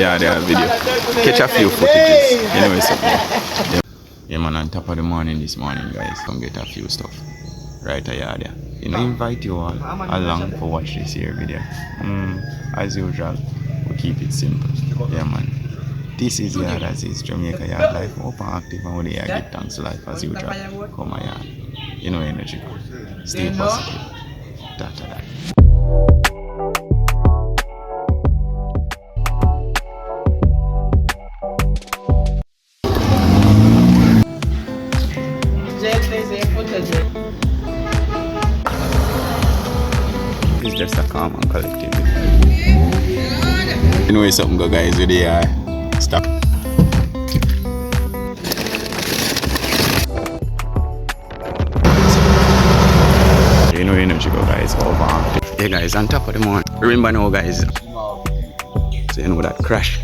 Yeah, they have video. Catch a few footages. You know, it's something. Yeah, man, on top of the morning this morning, guys, come get a few stuff. Right here, there. You know, invite you all along for watch this here video. As usual, we keep it simple. Yeah, man. This is Yard as is Jamaica Yard Life. Open, active, and we give thanks to life as usual. Come on, yard. You know, energy. Stay positive. Da. It's just a calm and collective. You know, it's something go, guys, with the stop. You know, energy go, guys, over. Hey, guys, on top of the morning. Remember now, guys. So, you know that crash.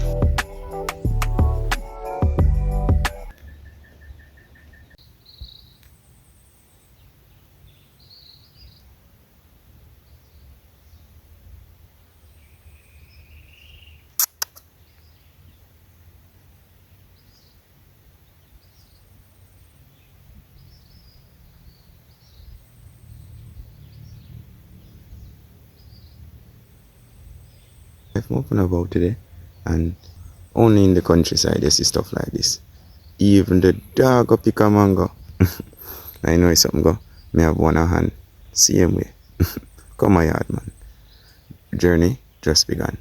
I've opened about today, and only in the countryside you see stuff like this. Even the dog go pick a mango. I know it's something go. Me have one hand. Same way. Come my yard, man. Journey just begun.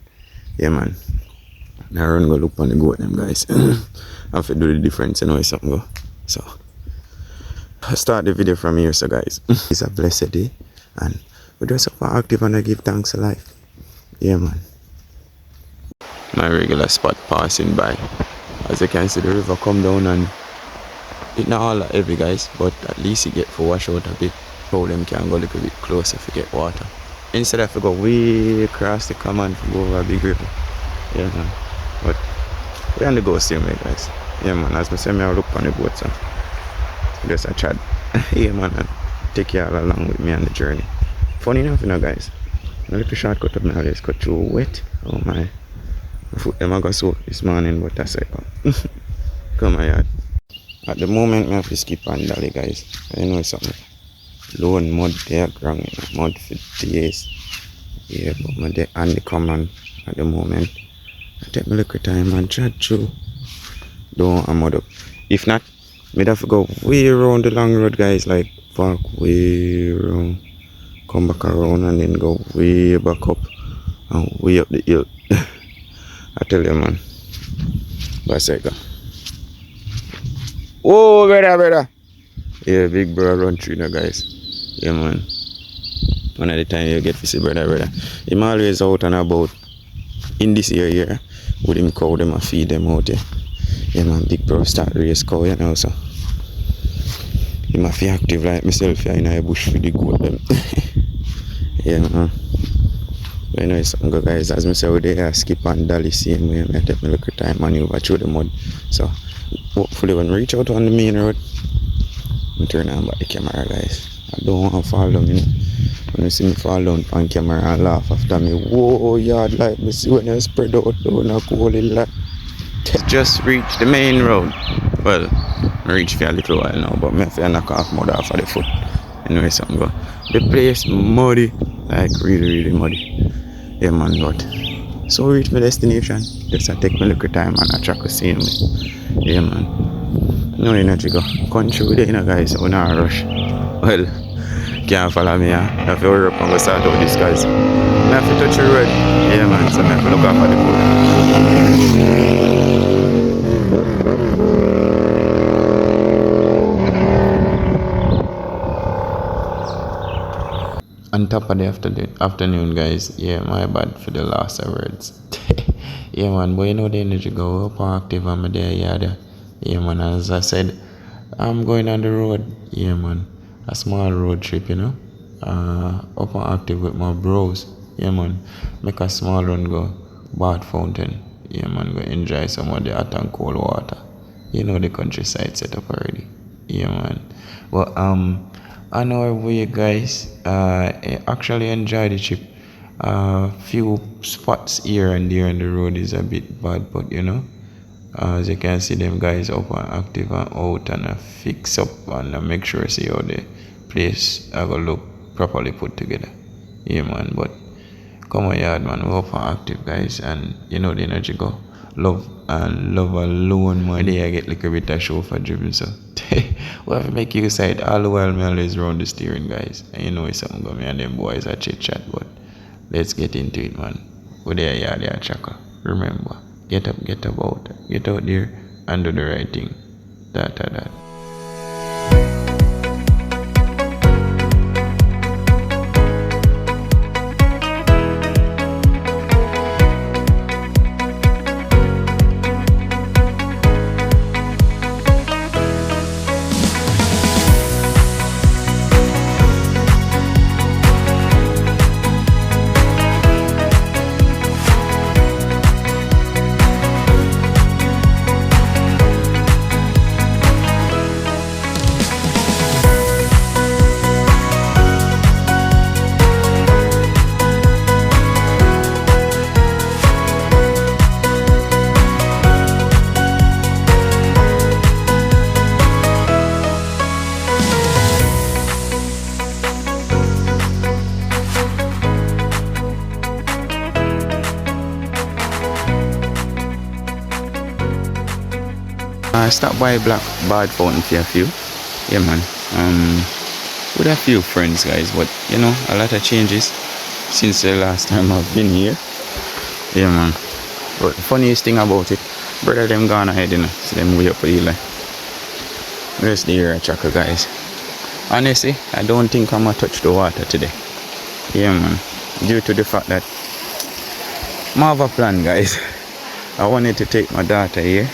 Yeah, man. Now run go look on the goat them, guys. I have to do the difference. You know it's something go. So I start the video from here, so guys. It's a blessed day, and we just up active and I give thanks to life. Yeah, man. My regular spot passing by. As you can see, the river come down, and it's not all that heavy, guys, but at least you get to wash out a bit. How them can go a little bit closer if you get water. Instead of you go way across the command to go over a big river. Yeah, man. But we're on the go same way, guys. Yeah, man. As I say, I look on the boat, so just a chat. Yeah, man. And take you all along with me on the journey. Funny enough, you know, guys. A little shortcut of my always cut through wet. Oh my. My foot them I got soaked this morning, but that's it. Come on, yard. At the moment, I have to skip on Dolly, guys. I know it's something. Low mud there, ground mud for days. Yeah, but my day on the command at the moment. I take my little time and chat through. Don't mud up. If not, I'd have to go way around the long road, guys. Like, walk way around. Come back around and then go way back up. And way up the hill. I tell you, man. Bicycle. Oh, brother. Yeah, big brother run through now, guys. Yeah, man. One of the time you get to see brother. Him always out and about in this area with him cow them and feed them out there. Yeah, man. Big bro start race cow, you know, so. He must be active like myself here in the bush for the goat them. Yeah, man. You know, it's something good, guys. As I say, we there skip and dolly same way. I take my little time maneuver through the mud. So, hopefully, when we reach out on the main road, I turn on back the camera, guys. I don't want to fall down, you know. When you see me fall down on camera and laugh after me, whoa, yard like me see when you spread out down a cool lot. Just reached the main road. Well, I reached for a little while now, but I have to knock off mud off of the foot. Anyway, something go. The place muddy, like really muddy. Yeah, man, but so we reach my destination. Just I take my little time and I track the same way. Yeah, man. No energy go. Country with it, you know, guys. So we not rush. Well, can't follow me, I have to hurry up and go start out this, guys. I have to touch the road. Yeah, man. So I have to look out for the on top of the afternoon, guys. Yeah, my bad for the last words. Yeah, man, but you know the energy go up active and I'm there, yeah, man. As I said, I'm going on the road. Yeah, man. A small road trip, you know. Up and active with my bros. Yeah, man. Make a small run go bath fountain. Yeah, man. Go enjoy some of the hot and cold water. You know the countryside set up already. Yeah, man. Well, on our way, guys, I actually enjoyed the trip. A few spots here and there on the road is a bit bad, but as you can see, them guys up and active and out and fix up and make sure see how the place I go look properly put together. Yeah, man. But come on, yard, man. We're up and active, guys, and the energy go. Love and love alone, man. Day I get like a bit of show for driven, so we have to make you side all the while. Me always round the steering, guys, and it's something go me and them boys are chit chat, but let's get into it, man. We're there, yeah, there, chaka. Remember, get up, get about, get out there and do the right thing. That. I stopped by Black Bad Fountain for a few. Yeah, man. With a few friends, guys, but a lot of changes since the last time I've been here. Yeah, man. But the funniest thing about it, brother, them gone ahead, so them way up for Eli. Where's the air tracker, guys? Honestly, I don't think I'm gonna touch the water today. Yeah, man. Due to the fact that I have a plan, guys. I wanted to take my daughter here.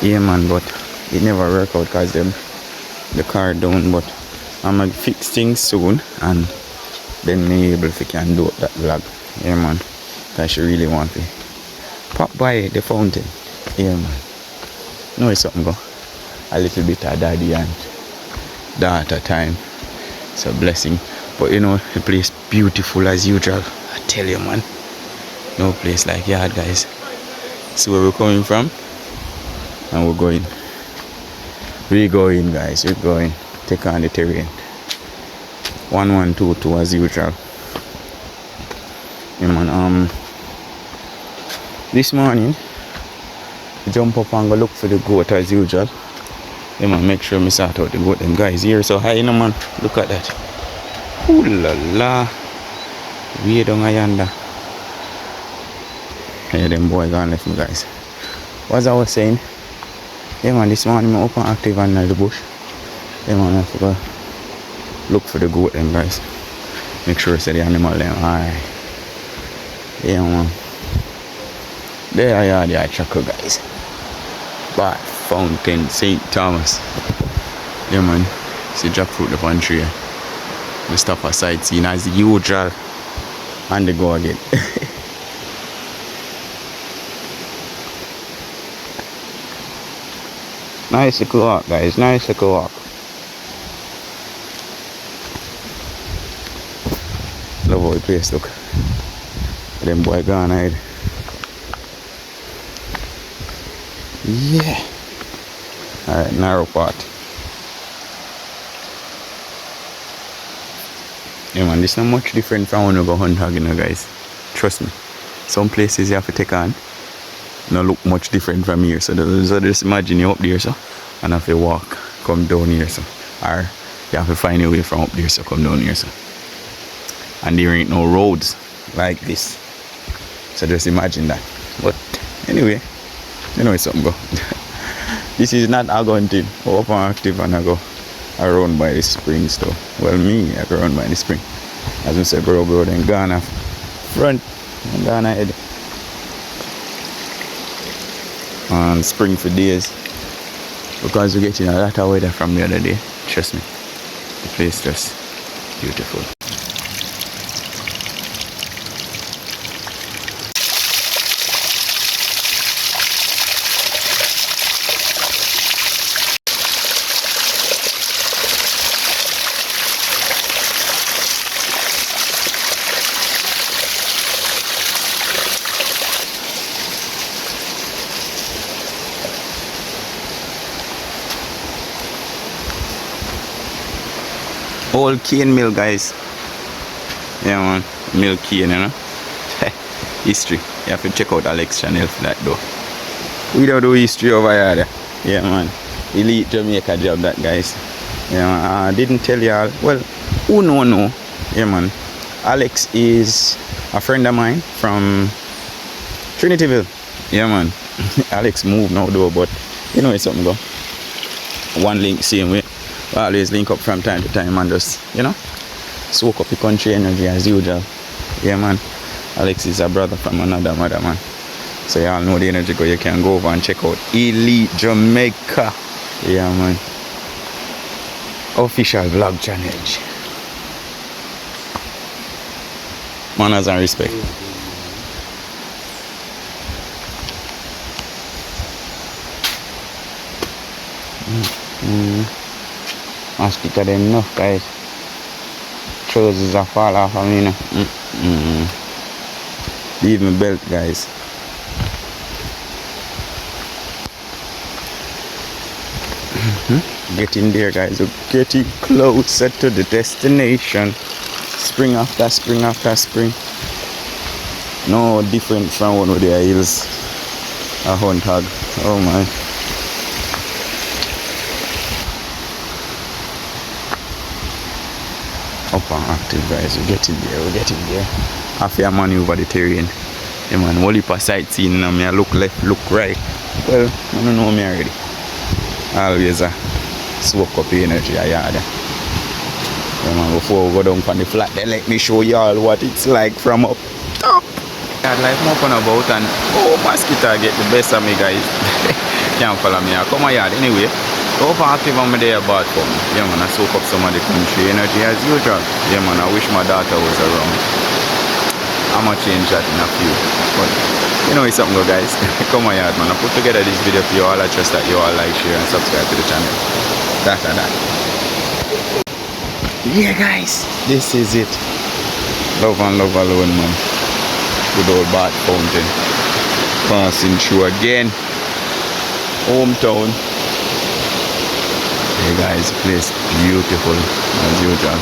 Yeah, man, but it never worked out because the car down. But I'm gonna fix things soon and then me able to can do that vlog. Yeah, man, because she really want to pop by the fountain. Yeah, man. No, it's something go a little bit of daddy and daughter time. It's a blessing. But the place beautiful as usual. I tell you, man, no place like yard, guys. See where we're coming from. And we're going, guys, we're going, take on the terrain, 1122 as usual. Yeah, man. This morning, jump up and go look for the goat as usual. Yeah, man, make sure me sort out the goat. Them guys here so high, man, look at that. Ooh la la, way down yonder. Yeah, them boy gone left me, guys. What I was saying, yeah, man, this morning I'm up and active under the bush. Yeah, man, I have to go look for the goat, them guys. Make sure I say the animal them alright. Yeah, man. There are the tracker, guys. Bad Fountain, St Thomas. Yeah, man. See jackfruit upon tree. We stop a sightseeing as usual. And they go again. Nice little walk, guys. Nice little walk. Love how the place look. Them boy gone ahead. Yeah. Alright, narrow part. Yeah, man, this is not much different from when you go hunt hog, guys. Trust me. Some places you have to take on not look much different from here. So just imagine you up there, so, and have to walk, come down here, so, or you have to find a way from up there, so come down here, so. And there ain't no roads like this. So just imagine that. But anyway, it's something go. This is not a gun thing. Go up and active and I go around by the spring store. Well, I go around by the spring. As I said, bro, then gone off front and gone ahead. And spring for days. Because we're getting a lot of weather from the other day. Trust me. The place just beautiful. Old cane mill, guys. Yeah, man. Mill cane, you know. History. You have to check out Alex channel for that, though. We don't do history over here. Yeah, man. Elite Jamaica job, that, guys. Yeah, man. I didn't tell y'all. Well, who know? Yeah, man. Alex is a friend of mine from Trinityville. Yeah, man. Alex moved now, though, but you know it's something, go. One link, same way. We always link up from time to time and just, you know, soak up the country energy as usual. Yeah, man. Alex is a brother from another mother, man. So y'all know the energy go. You can go over and check out Elite Jamaica. Yeah, man. Official vlog channel. Manners and respect. Must kick them enough, guys. Trousers are fall off of me now. Leave my belt, guys. Getting there, guys. We're getting closer to the destination. Spring after spring after spring. No different from one of the hills. A hunt hog. Oh my. Up and active, guys. We're getting there. I feel maneuver the terrain. Yeah, man. Whole heap of sightseeing and I look left, look right. Well, I don't know me already. Always soak up the energy I had. Yeah, man, before we go down on the flat, then let me show y'all what it's like from up top. I'd like more fun about and mosquito get the best of me, guys. Can't follow me. I come on yard anyway. Go up and active on my day about fun. Yeah, man, I soak up some of the country energy as usual. Yeah, man, I wish my daughter was around. I'm gonna change that in a few. But you know it's something, guys. Come on yard, man. I put together this video for you all. I trust that you all like, share and subscribe to the channel. That. Yeah, guys, this is it. Love and love alone, man. Good old bath fountain. Passing through again. Hometown. Hey guys, place beautiful as usual.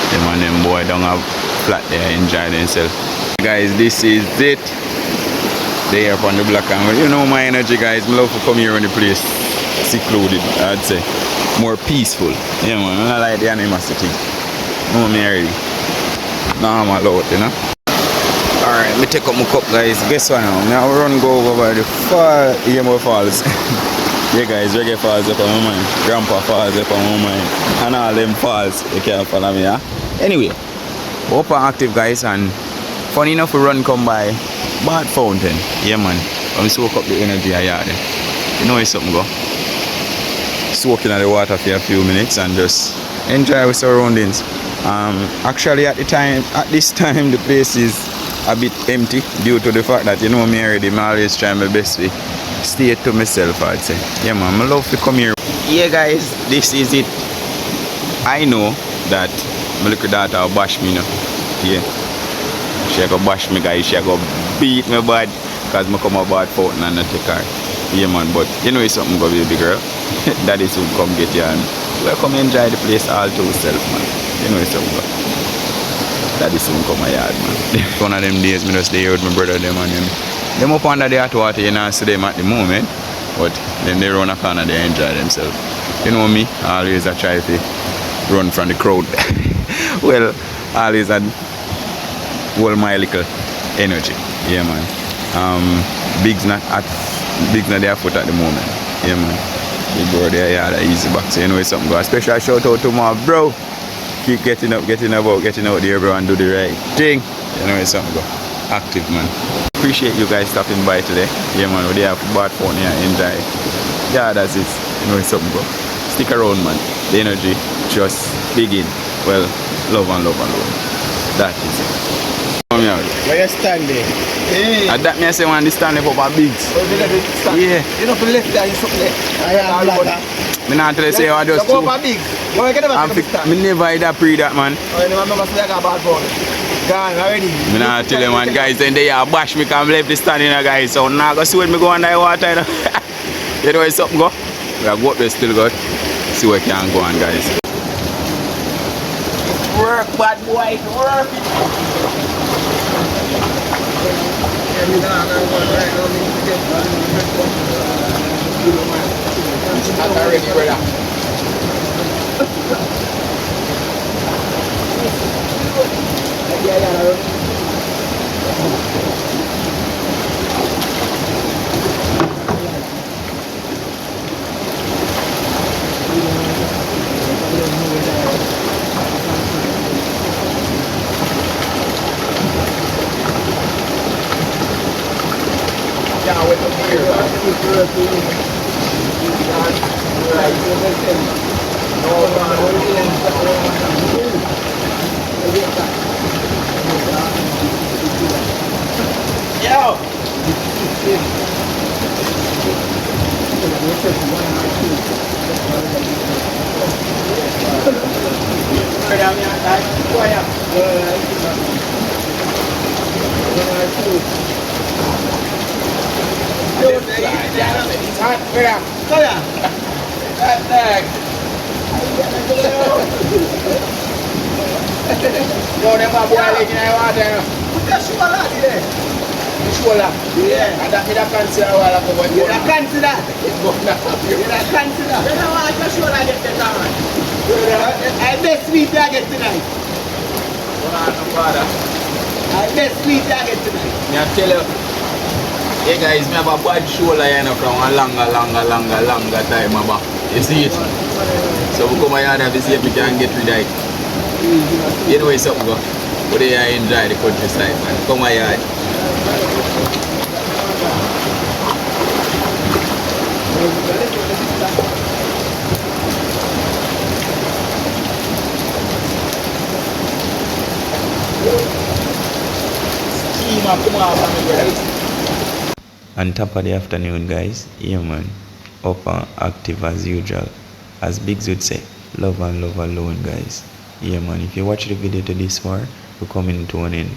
Them and them boy don't have flat there, enjoy themselves. Guys, this is it. There up on the black and you know my energy, guys. I love to come here in the place secluded, I'd say. More peaceful. Yeah, man. I like the animosity. No, me already. Now I'm allowed, you know. Alright, let me take up my cup, guys. Guess what now? Now I run go over by the Falls. Yeah, guys, Reggae Falls up on my mind. Grandpa Falls up on my mind. And all them falls. You can't follow me, yeah? Anyway, up and active, guys. And funny enough, we run come by Bath Fountain. Yeah, man. I'm soak up the energy I had. You know it's something, go. Soaking in the water for a few minutes and just enjoy our surroundings. Actually at this time the place is a bit empty due to the fact that you know me already. I always try my best to stay to myself, I'd say. Yeah, man, I love to come here. Yeah, guys, this is it. I know that my little daughter will bash me now. Yeah, she go bash me, guys. She go beat me bad because I come about fountain and I take her. Yeah, man, but you know it's something, go baby girl. Daddy soon come get you and we'll come enjoy the place all to yourself, man. You know it's something, go. Daddy soon come my yard, man. One of them days, I just stay with my brother them and them. Them up under the hot water, you know, see them at the moment. But then they run a corner, they enjoy themselves. You know me, I always I try to run from the crowd. Well, always I hold my little energy. Yeah, man. Big's not their foot at the moment. Yeah, man. Big bro there, yeah, that easy back. So you know it's something go. Special shout out to my bro. Keep getting out there, bro, and do the right thing. You know it's something go. Active, man. Appreciate you guys stopping by today. Yeah, man, we have Bath Fountain here, enjoy. Yeah, that's it. You know it's something go. Stick around, man. The energy just begin. Well, love and love and love. That is it. Where you standing? Hey. And that me I say one this stand up a bigs. Yeah. You know for left there is something there. I not tell you say I just go for big. You get me never either pre that, man. I never remember say I got bad ball. Gone already. Me not tell you, man, guys, then they are bash me come left the stand, guys. So now go see when me go under the water, you know. You know where something go? We are go up there still, God. See where can go on, guys. work, bad boy, it work. Not already, brother. Yeah, with the beer. Yo! It's hot, where? That bag. No, them are boiling in the water. Put the shoulder there. The shoulder. Yeah. And that I consider a while ago. You don't consider. It's going up. You don't consider. You don't want your shoulder get better, man. I best sweet I get tonight. No bother. I best sweet I get tonight. I tell you, hey guys, I have a bad shoulder here now from a longer time back. You see it? So we come here to see if we can get rid of it. You know it's something go. But they enjoy the countryside, man. Come here. On top of the afternoon, guys, yeah man, up and active as usual. As Biggs would say, love and love alone, guys. Yeah man, if you watch the video to this far, we're coming to an end.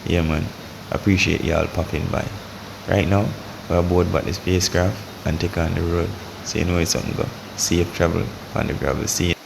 Yeah man, appreciate y'all popping by. Right now, we're aboard but the spacecraft and take on the road. So you know it's something go. Safe travel on the gravel. See you.